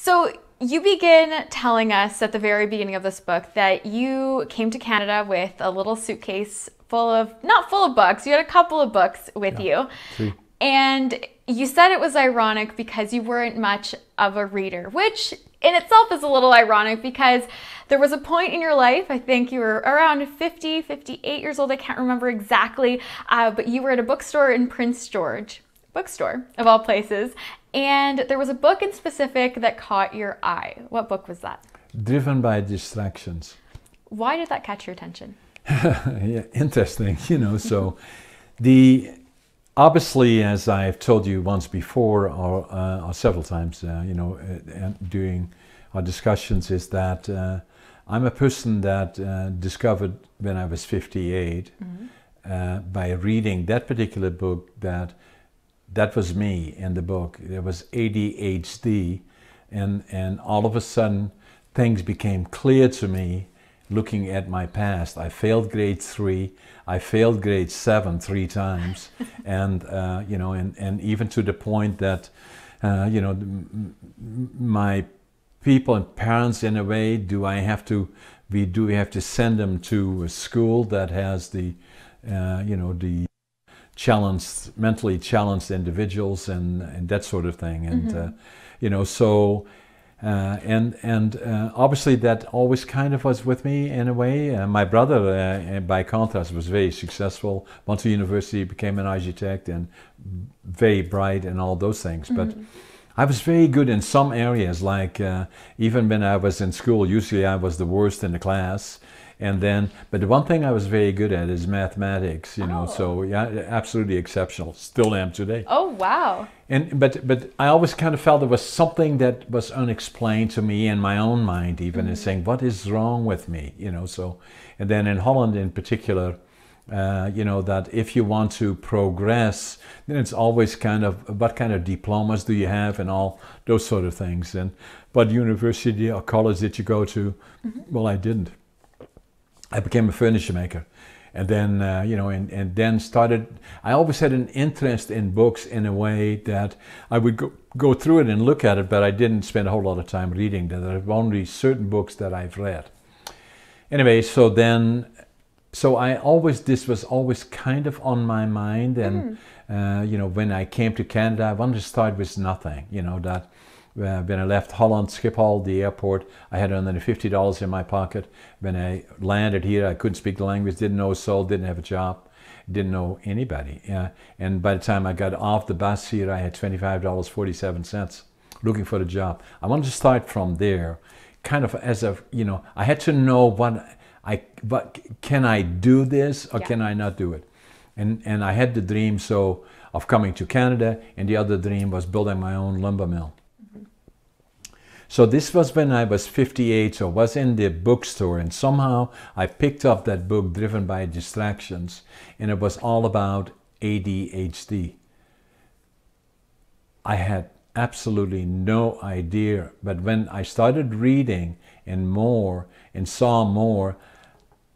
So you begin telling us at the very beginning of this book that you came to Canada with a little suitcase full of, not full of books, you had a couple of books with you. Three. And you said it was ironic because you weren't much of a reader, which in itself is a little ironic because there was a point in your life, I think you were around 50, 58 years old, I can't remember exactly, but you were at a bookstore in Prince George, bookstore of all places, and there was a book in specific that caught your eye. What book was that? Driven by Distractions. Why did that catch your attention? Yeah, interesting, so obviously, as I've told you once before or several times, during our discussions, is that I'm a person that discovered when I was 58 by reading that particular book that was me in the book. There was ADHD, and all of a sudden things became clear to me looking at my past. I failed grade 3, I failed grade 7 3 times, and and even to the point that my people and parents, in a way, do we have to send them to a school that has the mentally challenged individuals and that sort of thing, and so. Obviously that always kind of was with me in a way. My brother, by contrast, was very successful, went to university, became an architect, and very bright and all those things. But I was very good in some areas, like even when I was in school, usually I was the worst in the class. But the one thing I was very good at is mathematics, so yeah, absolutely exceptional. Still am today. Oh, wow. But I always kind of felt there was something that was unexplained to me in my own mind, even, and saying, what is wrong with me, so. And then in Holland in particular, that if you want to progress, then it's always kind of, what kind of diplomas do you have and all those sort of things. And what university or college did you go to? Well, I didn't. I became a furniture maker, and then and then started. I always had an interest in books in a way that I would go through it and look at it, but I didn't spend a whole lot of time reading. There are only certain books that I've read. Anyway, so this was always kind of on my mind, and when I came to Canada, I wanted to start with nothing. When I left Holland, Schiphol, the airport, I had $150 in my pocket. When I landed here, I couldn't speak the language, didn't know a soul, didn't have a job, didn't know anybody. And by the time I got off the bus here, I had $25.47 looking for a job. I wanted to start from there, kind of as a, I had to know what can I do this or can I not do it? And I had the dream of coming to Canada, and the other dream was building my own lumber mill. So this was when I was 58, so I was in the bookstore, and somehow I picked up that book, Driven by Distractions, and it was all about ADHD. I had absolutely no idea, but when I started reading and saw more,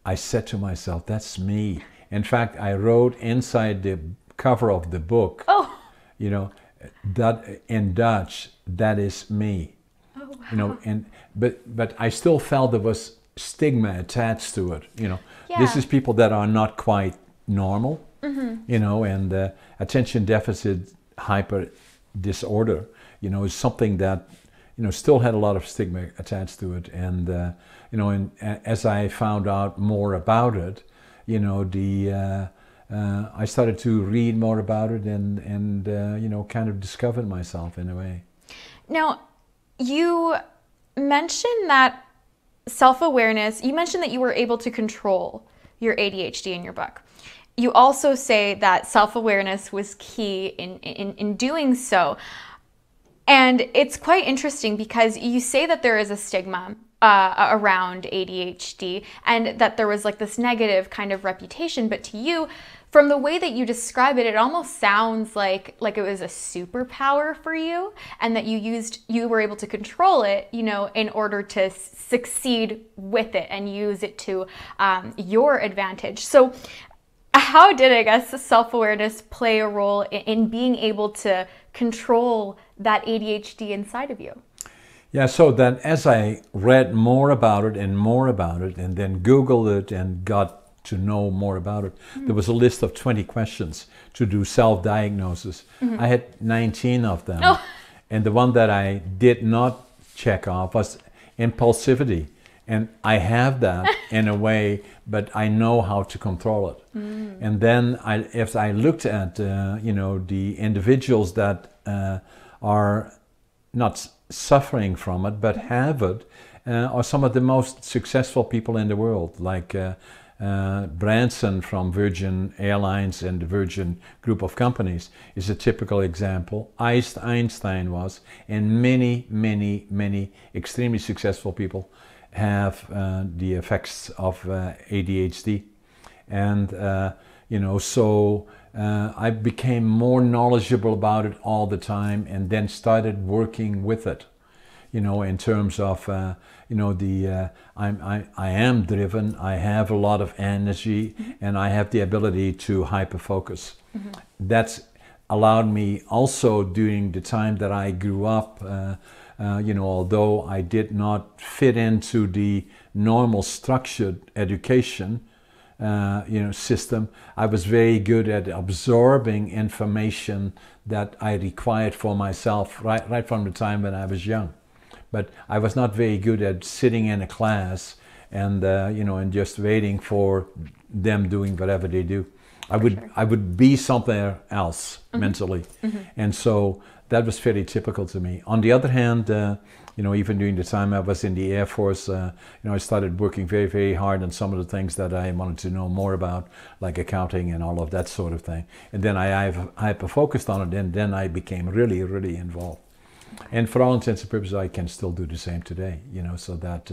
I said to myself, that's me. In fact, I wrote inside the cover of the book, that in Dutch, that is me. Wow. But I still felt there was stigma attached to it. This is people that are not quite normal, and attention deficit hyper disorder, is something that, still had a lot of stigma attached to it. And, and as I found out more about it, I started to read more about it and kind of discovered myself in a way. Now, you mentioned that self-awareness, you mentioned that you were able to control your ADHD in your book. You also say that self-awareness was key in doing so. And it's quite interesting because you say that there is a stigma around ADHD and that there was like this negative kind of reputation, but to you, from the way that you describe it, it almost sounds like it was a superpower for you, and that you were able to control it, in order to succeed with it and use it to your advantage. So how did, I guess, self-awareness play a role in being able to control that ADHD inside of you? Yeah, so then as I read more about it and more about it, and then Googled it and got to know more about it, there was a list of 20 questions to do self-diagnosis. I had 19 of them. Oh. And the one that I did not check off was impulsivity. And I have that in a way, but I know how to control it. And then if I looked at, you know, the individuals that are not suffering from it, but have it, are some of the most successful people in the world, like Branson from Virgin Airlines and the Virgin Group of Companies is a typical example. Einstein was, and many, many, many extremely successful people have the effects of ADHD. And, you know, so I became more knowledgeable about it all the time, and then started working with it, you know, in terms of, you know, I am driven, I have a lot of energy, and I have the ability to hyperfocus. That's allowed me also during the time that I grew up, you know, although I did not fit into the normal structured education, you know, system, I was very good at absorbing information that I required for myself right from the time when I was young. But I was not very good at sitting in a class and you know, and just waiting for them doing whatever they do. I would be somewhere else mentally, and so that was fairly typical to me. On the other hand, you know, even during the time I was in the Air Force, you know, I started working very, very hard on some of the things that I wanted to know more about, like accounting and all of that sort of thing. And then I hyper-focused on it, and then I became really, really involved. And for all intents and purposes, I can still do the same today, you know, so that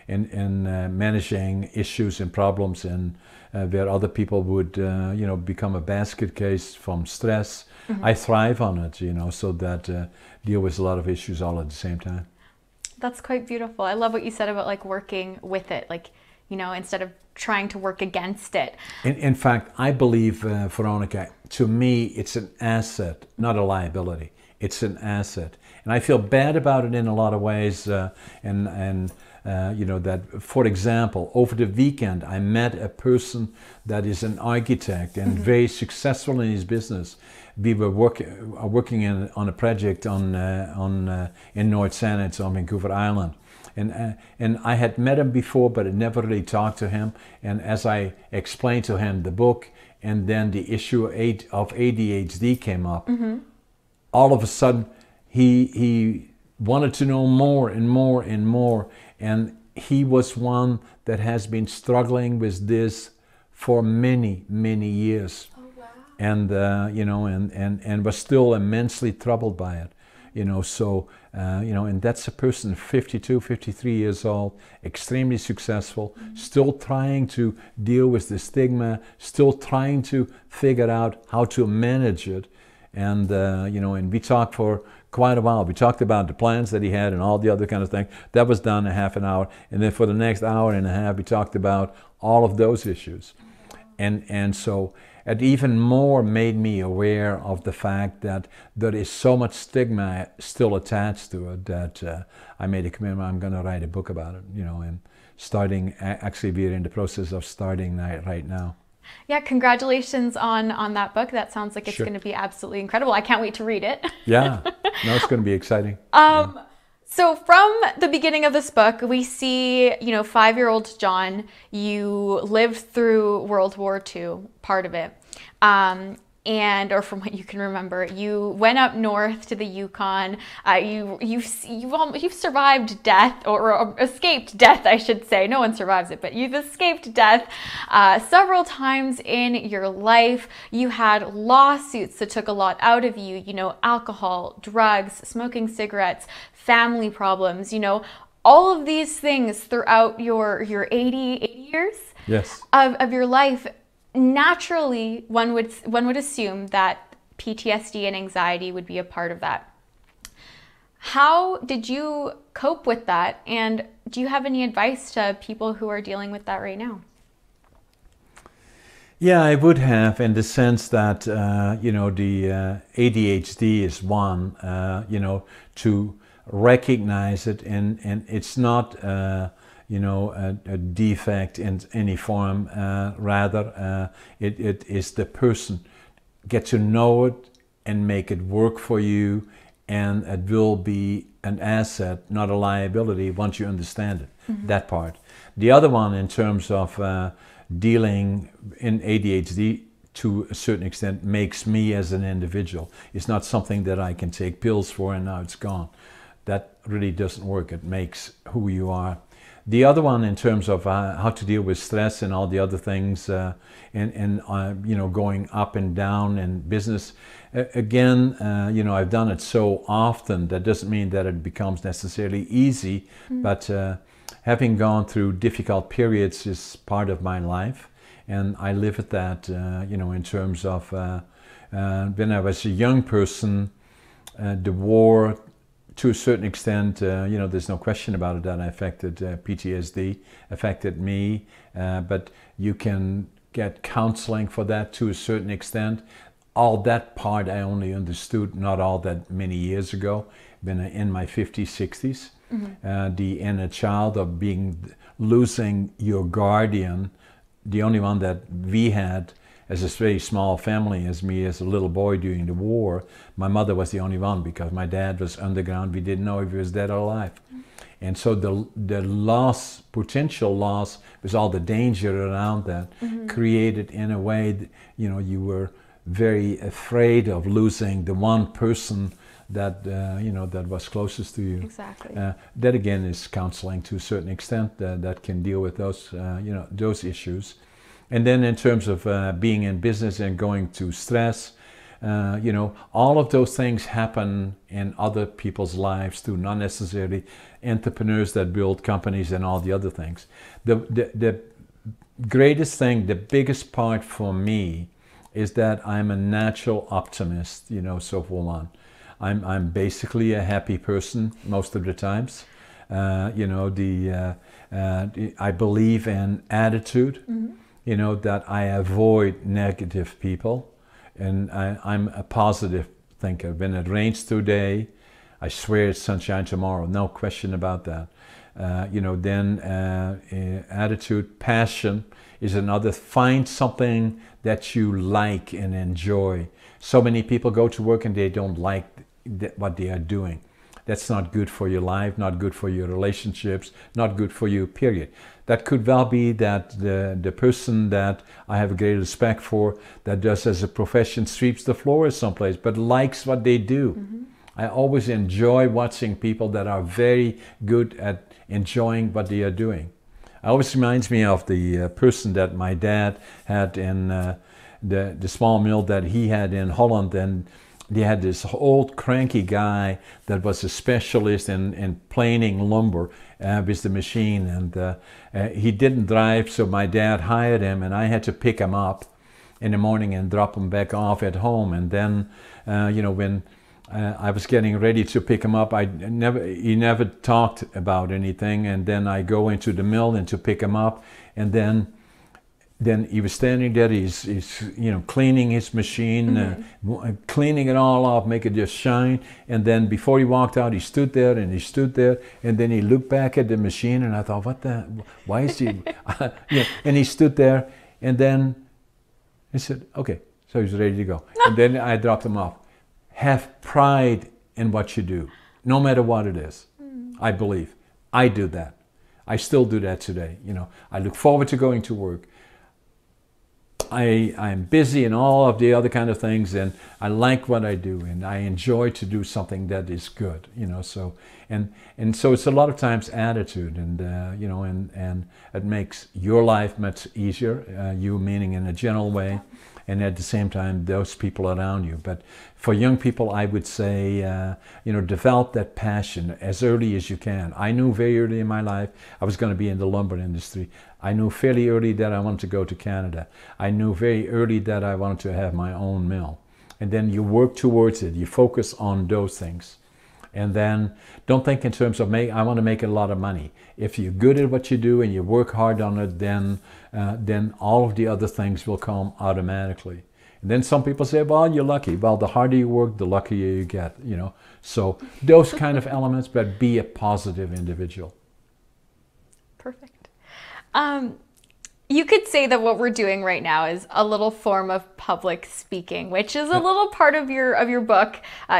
in managing issues and problems, and where other people would, you know, become a basket case from stress, I thrive on it, you know, so that deal with a lot of issues all at the same time. That's quite beautiful. I love what you said about like working with it, like, you know, instead of trying to work against it. In fact, I believe, Veronica, to me, it's an asset, not a liability. It's an asset. And I feel bad about it in a lot of ways. You know, that, for example, over the weekend, I met a person that is an architect and very successful in his business. We were working on a project in North San, it's on Vancouver Island. And I had met him before, but I never really talked to him. And as I explained to him the book, and then the issue of ADHD came up, all of a sudden he wanted to know more and more and more. And he was one that has been struggling with this for many, many years. Oh, wow. And, you know, and was still immensely troubled by it. You know, so, you know, and that's a person 52, 53 years old, extremely successful, still trying to deal with the stigma, still trying to figure out how to manage it. And, you know, and we talked for quite a while. We talked about the plans that he had and all the other kind of things. That was done in half an hour. And then for the next hour and a half, we talked about all of those issues. And so it even more made me aware of the fact that there is so much stigma still attached to it that I made a commitment, I'm going to write a book about it, you know, and starting, actually we're in the process of starting that right now. Yeah, congratulations on that book. That sounds like it's going to be absolutely incredible. I can't wait to read it. Yeah, no, it's going to be exciting. So from the beginning of this book, we see, you know, 5-year-old John, you lived through World War II, part of it. Or from what you can remember, you went up north to the Yukon. You've survived death, or escaped death, I should say. No one survives it, but you've escaped death several times in your life. You had lawsuits that took a lot out of you. You know, alcohol, drugs, smoking cigarettes, family problems. You know, all of these things throughout your 80 years of your life. Naturally, one would assume that PTSD and anxiety would be a part of that. How did you cope with that? And do you have any advice to people who are dealing with that right now? Yeah, I would have, in the sense that, you know, the ADHD is one, you know, to recognize it, and it's not you know, a defect in any form. Rather, it is the person. Get to know it and make it work for you, and it will be an asset, not a liability, once you understand it. That part. The other one, in terms of dealing in ADHD, to a certain extent, makes me as an individual. It's not something that I can take pills for and now it's gone. That really doesn't work. It makes who you are. The other one, in terms of how to deal with stress and all the other things, and you know, going up and down in business, again, you know, I've done it so often, that doesn't mean that it becomes necessarily easy, but having gone through difficult periods is part of my life, and I live at that, you know, in terms of when I was a young person, the war, to a certain extent, you know, there's no question about it that affected PTSD, affected me, but you can get counseling for that to a certain extent. All that part I only understood not all that many years ago, when in my 50s, 60s. The inner child of losing your guardian, the only one that we had as a very small family, as me as a little boy during the war. My mother was the only one, because my dad was underground. We didn't know if he was dead or alive. And so the loss, potential loss, with all the danger around that, created in a way that, you know, you were very afraid of losing the one person that, you know, that was closest to you. Exactly. That again is counseling to a certain extent, that can deal with those, you know, those issues. And then in terms of being in business and going to stress, you know, all of those things happen in other people's lives too, not necessarily entrepreneurs that build companies and all the other things. The greatest thing, the biggest part for me, is that I'm a natural optimist, you know, so for one. I'm basically a happy person most of the times. You know, I believe in attitude. You know, that I avoid negative people, and I'm a positive thinker. When it rains today, I swear it's sunshine tomorrow, no question about that. You know, then attitude, passion is another. Find something that you like and enjoy. So many people go to work and they don't like what they are doing. That's not good for your life, not good for your relationships, not good for you, period. That could well be that the person that I have a great respect for, that does as a profession, sweeps the floor someplace, but likes what they do. I always enjoy watching people that are very good at enjoying what they are doing. It always reminds me of the person that my dad had in the small mill that he had in Holland, and they had this old cranky guy that was a specialist in planing lumber with the machine, and he didn't drive, so my dad hired him, and I had to pick him up in the morning and drop him back off at home. And then, you know, when I was getting ready to pick him up, he never talked about anything, and then I go into the mill and to pick him up, and then he was standing there, he's you know, cleaning his machine, cleaning it all off, make it just shine. And then before he walked out, he stood there, and then he looked back at the machine, and I thought, why is he, yeah, and he stood there, and then he said, okay, so he's ready to go. And then I dropped him off. Have pride in what you do, no matter what it is. I believe. I do that. I still do that today. You know, I look forward to going to work. I'm busy and all of the other kind of things, and I like what I do, and I enjoy to do something that is good, you know. So and so it's a lot of times attitude, and you know, and it makes your life much easier. You meaning in a general way, and at the same time those people around you. But for young people, I would say, you know, develop that passion as early as you can. I knew very early in my life I was going to be in the lumber industry. I knew fairly early that I wanted to go to Canada. I knew very early that I wanted to have my own mill. And then you work towards it. You focus on those things. And then don't think in terms of, I want to make a lot of money. If you're good at what you do and you work hard on it, then all of the other things will come automatically. And then some people say, well, you're lucky. Well, the harder you work, the luckier you get, you know. So those kind of elements, but be a positive individual. Perfect. You could say that what we're doing right now is a little form of public speaking, which is a little part of your book,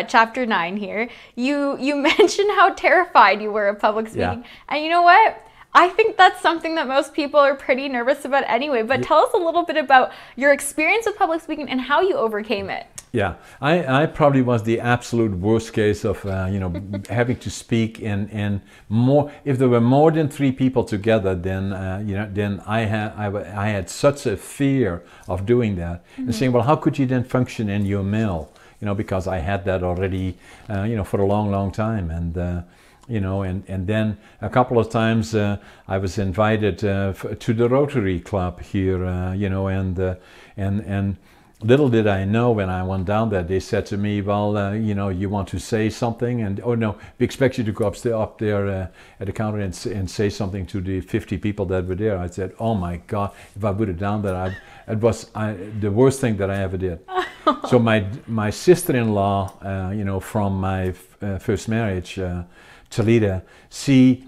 chapter 9 here. You mentioned how terrified you were of public speaking. And you know what? I think that's something that most people are pretty nervous about anyway. But tell us a little bit about your experience with public speaking and how you overcame it. Yeah, I probably was the absolute worst case of you know, having to speak in more. If there were more than 3 people together, then you know, then I had such a fear of doing that and saying, well, how could you then function in your mill? You know, because I had that already, you know, for a long time, and you know, and then a couple of times I was invited to the Rotary Club here, you know, and little did I know when I went down there, they said to me, well, you know, you want to say something? And, oh no, we expect you to go up there at the counter and say something to the 50 people that were there. I said, oh my God, if I would have done that, it was the worst thing that I ever did. So my sister-in-law, you know, from my first marriage, Talita, she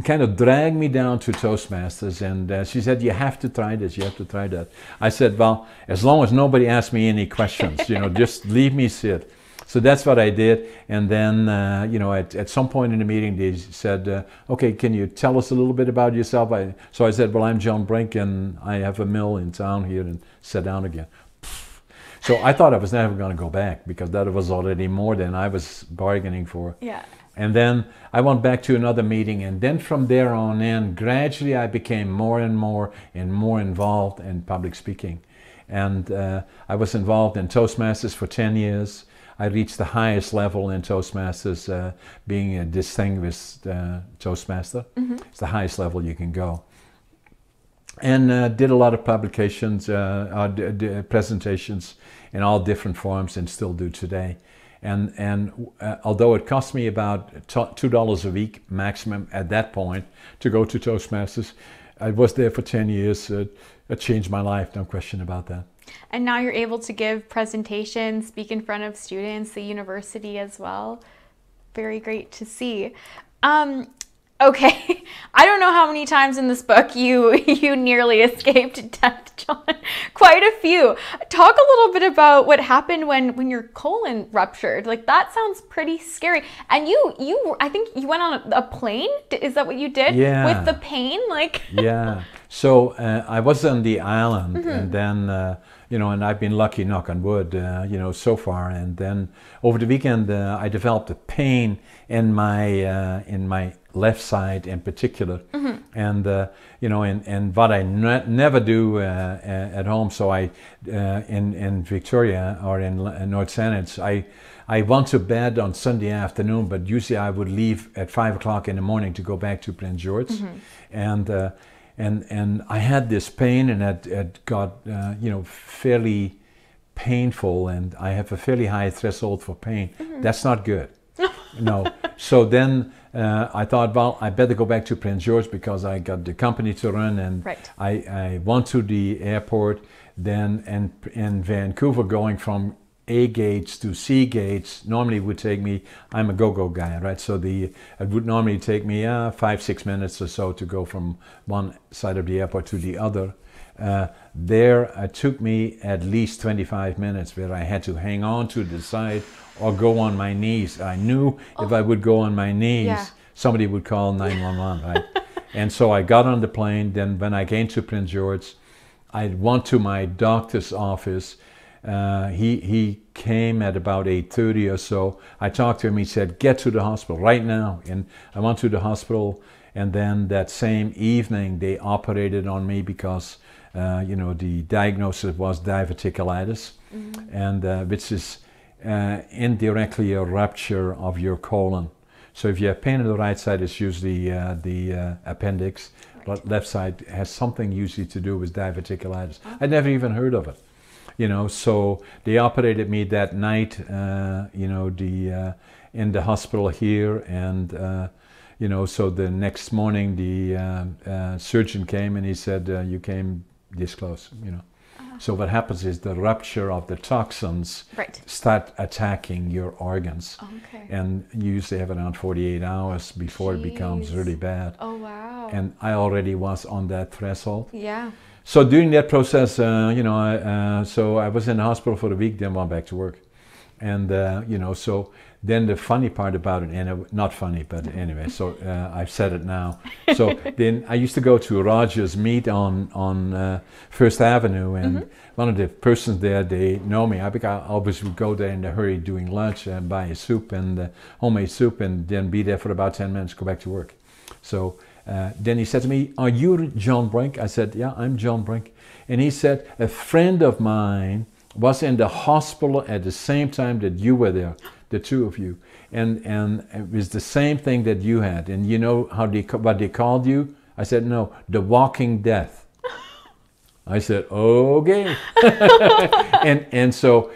kind of dragged me down to Toastmasters, and she said, you have to try this, you have to try that. I said, well, as long as nobody asks me any questions, you know, just leave me sit. So that's what I did. And then, you know, at some point in the meeting, they said, okay, can you tell us a little bit about yourself? So I said, well, I'm John Brink, and I have a mill in town here, and sat down again. So I thought I was never going to go back, because that was already more than I was bargaining for. Yeah. And then I went back to another meeting, and then from there on in, gradually I became more and more involved in public speaking. And I was involved in Toastmasters for 10 years. I reached the highest level in Toastmasters, being a distinguished Toastmaster. It's the highest level you can go. And did a lot of publications, presentations in all different forms, and still do today. And although it cost me about $2 a week maximum at that point to go to Toastmasters, I was there for 10 years. It changed my life, no question about that. And now you're able to give presentations, speak in front of students, the university as well. Very great to see. Okay, I don't know how many times in this book you nearly escaped death, John. Quite a few. Talk a little bit about what happened when your colon ruptured. Like, that sounds pretty scary. And I think you went on a plane. Is that what you did? Yeah. With the pain, like. Yeah. So I was on the island, and then you know, and I've been lucky, knock on wood, you know, so far. And then over the weekend, I developed a pain in my left side in particular, and you know, and what I never do at home. So I in Victoria or in North Saanich, I went to bed on Sunday afternoon, but usually I would leave at 5 o'clock in the morning to go back to Prince George, and I had this pain, and it got you know, fairly painful, and I have a fairly high threshold for pain. That's not good. No. So then I thought, well, I better go back to Prince George, because I got the company to run, and I went to the airport. Then in Vancouver, going from A gates to C gates normally would take me, I'm a go-go guy, right? So it would normally take me 5-6 minutes or so to go from one side of the airport to the other. There it took me at least 25 minutes, where I had to hang on to the side or go on my knees. I knew if I would go on my knees, somebody would call 911, right? And so I got on the plane. Then when I came to Prince George, I went to my doctor's office. He came at about 8:30 or so. I talked to him. He said, get to the hospital right now. And I went to the hospital, and then that same evening they operated on me, because you know, the diagnosis was diverticulitis, and which is indirectly a rupture of your colon. So if you have pain on the right side, it's usually the appendix. Left side has something usually to do with diverticulitis. I'd never even heard of it. You know, so they operated me that night, you know, in the hospital here, and you know, so the next morning the surgeon came, and he said, you came this close, you know. So what happens is the rupture of the toxins start attacking your organs. Okay. And you usually have around 48 hours before it becomes really bad. Oh, wow. And I already was on that threshold. Yeah. So during that process, you know, so I was in the hospital for a week, then went back to work. And, you know, so then the funny part about it, and not funny, but anyway, so I've said it now. So then I used to go to Roger's meet on First Avenue, and one of the persons there, they know me. I always would go there in a hurry doing lunch and buy a soup and homemade soup, and then be there for about 10 minutes, go back to work. So then he said to me, "Are you John Brink?" I said, "Yeah, I'm John Brink." And he said, "A friend of mine was in the hospital at the same time that you were there, the two of you, and it was the same thing that you had. And you know how what they called you?" I said, "No, the walking death." I said, "Okay." and so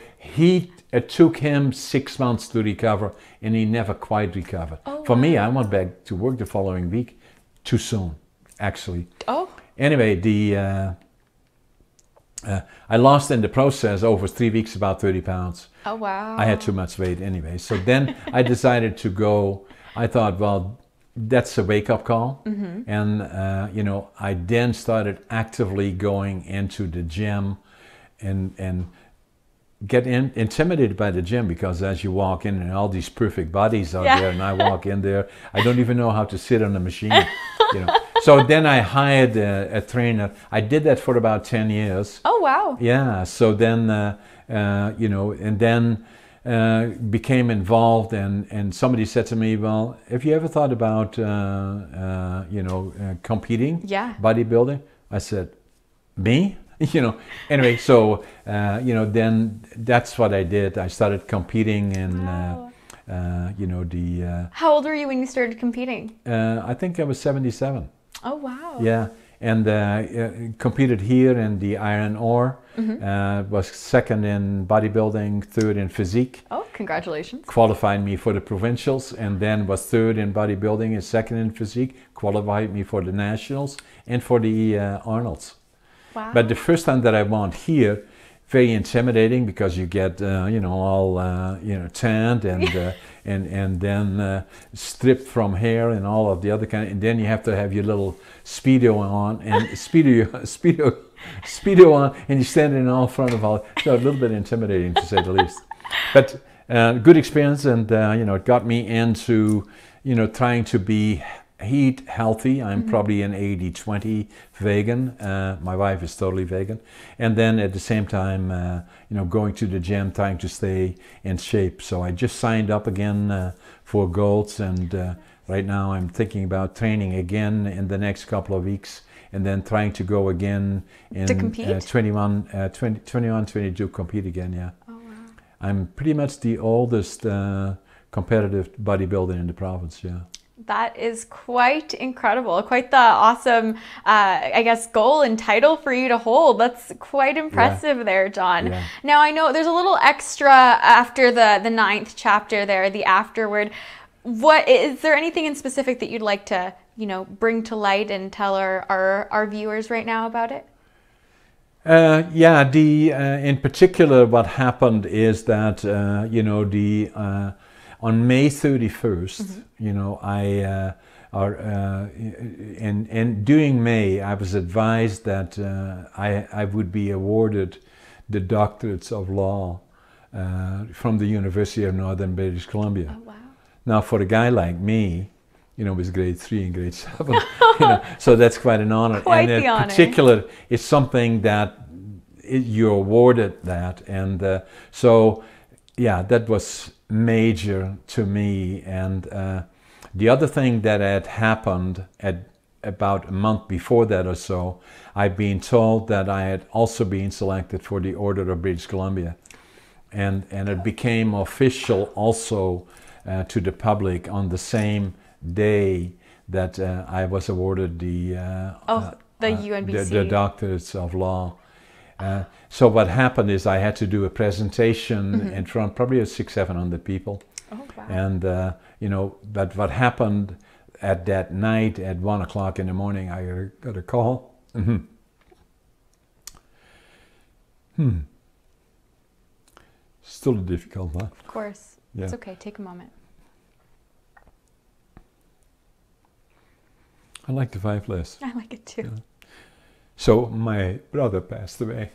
it took him 6 months to recover, and he never quite recovered. Oh, For me, I went back to work the following week, too soon, actually. Oh. Anyway, I lost in the process over 3 weeks about 30 pounds. Oh, wow. I had too much weight anyway. So then I decided to go. I thought, well, that's a wake-up call. And, you know, I then started actively going into the gym and get intimidated by the gym, because as you walk in and all these perfect bodies out there, and I walk in there, I don't even know how to sit on the machine, you know. So then I hired a trainer. I did that for about 10 years. Oh, wow. Yeah. So then, you know, and then became involved, and somebody said to me, "Well, have you ever thought about, you know, competing? Yeah. Bodybuilding?" I said, "Me?" You know, anyway, so, you know, then that's what I did. I started competing in, you know, How old were you when you started competing? I think I was 77. Oh, wow. Yeah, and competed here in the iron ore, was second in bodybuilding, third in physique. Oh, congratulations. Qualified me for the provincials, and then was third in bodybuilding and second in physique, qualified me for the nationals and for the Arnolds. Wow. But the first time that I went here, very intimidating, because you get, you know, all, you know, tanned and then stripped from hair and all of the other kind, and then you have to have your little Speedo on, and Speedo on, and you're standing all in front of all, so a little bit intimidating to say the least. But good experience, and, you know, it got me into, you know, trying to eat healthy. I'm probably an 80-20 vegan. My wife is totally vegan. And then at the same time, you know, going to the gym, trying to stay in shape. So I just signed up again for Golds, and right now I'm thinking about training again in the next couple of weeks, and then trying to go again in to compete? 22 compete again, yeah. Oh, wow. I'm pretty much the oldest competitive bodybuilder in the province, yeah. That is quite incredible. Quite the awesome, I guess, goal and title for you to hold. That's quite impressive there, John. Yeah. Now, I know there's a little extra after the 9th chapter there, the afterword. What is there anything in specific that you'd like to, you know, bring to light and tell our viewers right now about it? Yeah, in particular, what happened is that, you know, on May 31st, you know, and during May, I was advised that I would be awarded the doctorates of law from the University of Northern British Columbia. Oh, wow. Now, for a guy like me, you know, with grade 3 and grade 7, you know, so that's quite an honor. Quite and the honor. In particular, it's something that you're awarded that, and so yeah, that was major to me. And the other thing that had happened at about a month before that or so, I've been told that I had also been selected for the Order of British Columbia, and it became official also to the public on the same day that I was awarded the UNBC. the doctorates of law. So what happened is I had to do a presentation in front probably of 600-700 people. Oh, wow. And, you know, but what happened at that night at 1 o'clock in the morning, I got a call. Still difficult, huh? Of course. Yeah. It's okay. Take a moment. I like the 5 list. I like it too. Yeah. So my brother passed away.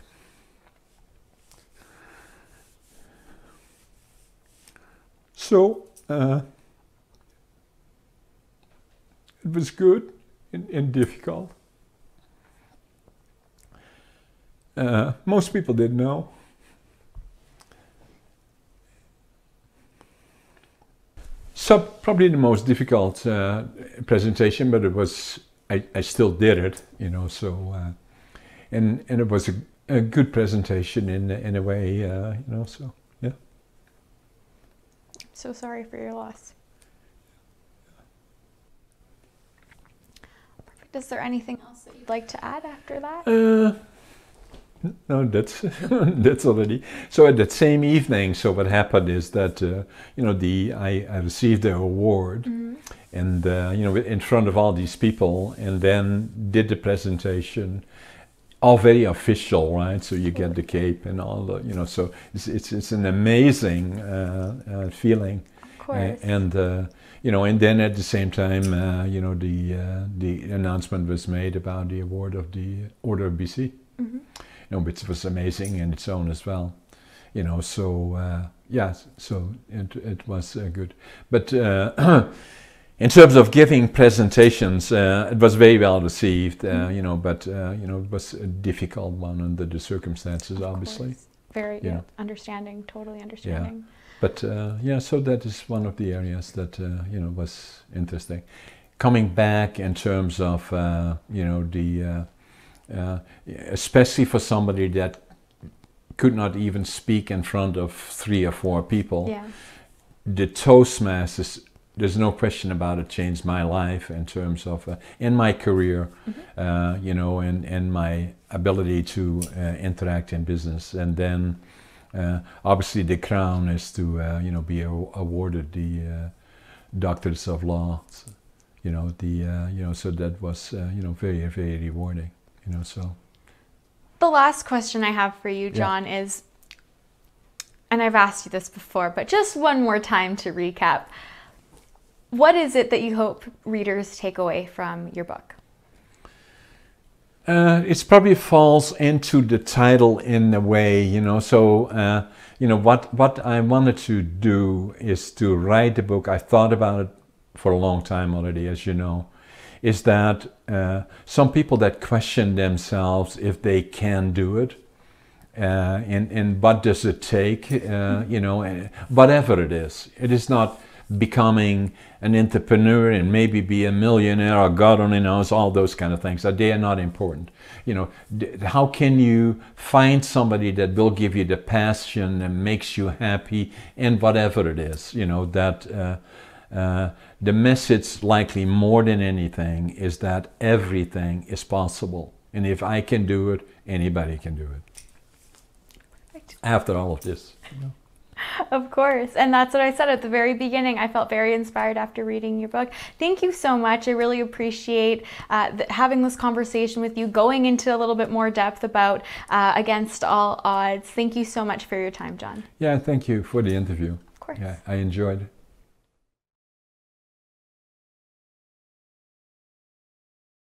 So it was good and difficult. Most people didn't know. So probably the most difficult presentation, but it was, I still did it, you know, so, and it was a good presentation in a way, you know, so, yeah. So sorry for your loss. Perfect. Is there anything else that you'd like to add after that? No, that's that's already. So at that same evening, so what happened is that you know, I received the award, and you know, in front of all these people, and then did the presentation, all very official, right? So you get the cape and all the, you know, so it's an amazing feeling, Of course. and you know, and then at the same time, you know, the announcement was made about the award of the Order of BC. You know, which was amazing in its own as well, you know. So yeah, so it was good. But in terms of giving presentations, it was very well received, you know. But you know, it was a difficult one under the circumstances, obviously. Very Yeah. understanding, totally Yeah. understanding. But yeah, so that is one of the areas that you know, was interesting. Coming back in terms of you know, the especially for somebody that could not even speak in front of 3 or 4 people, Yeah. the Toastmasters, there's no question about it, changed my life in terms of in my career, you know, and my ability to interact in business. And then obviously the crown is to you know, be awarded the Doctors of Law, you know, the you know, so that was you know, very, very rewarding. You know, so The last question I have for you, John, is, and I've asked you this before, but just one more time to recap. What is it that you hope readers take away from your book? It probably falls into the title in a way, you know. So you know, what I wanted to do is to write the book. I thought about it for a long time already, as you know. Is that some people that question themselves if they can do it, and what does it take, you know, and whatever it is not becoming an entrepreneur and maybe be a millionaire or God only knows, all those kind of things. They are not important. You know, how can you find somebody that will give you the passion that makes you happy in whatever it is, you know, that the message, likely more than anything, is that everything is possible. And if I can do it, anybody can do it. Perfect. After all of this. You know. Of course. And that's what I said at the very beginning. I felt very inspired after reading your book. Thank you so much. I really appreciate having this conversation with you, going into a little bit more depth about Against All Odds. Thank you so much for your time, John. Yeah, thank you for the interview. Of course. Yeah, I enjoyed it.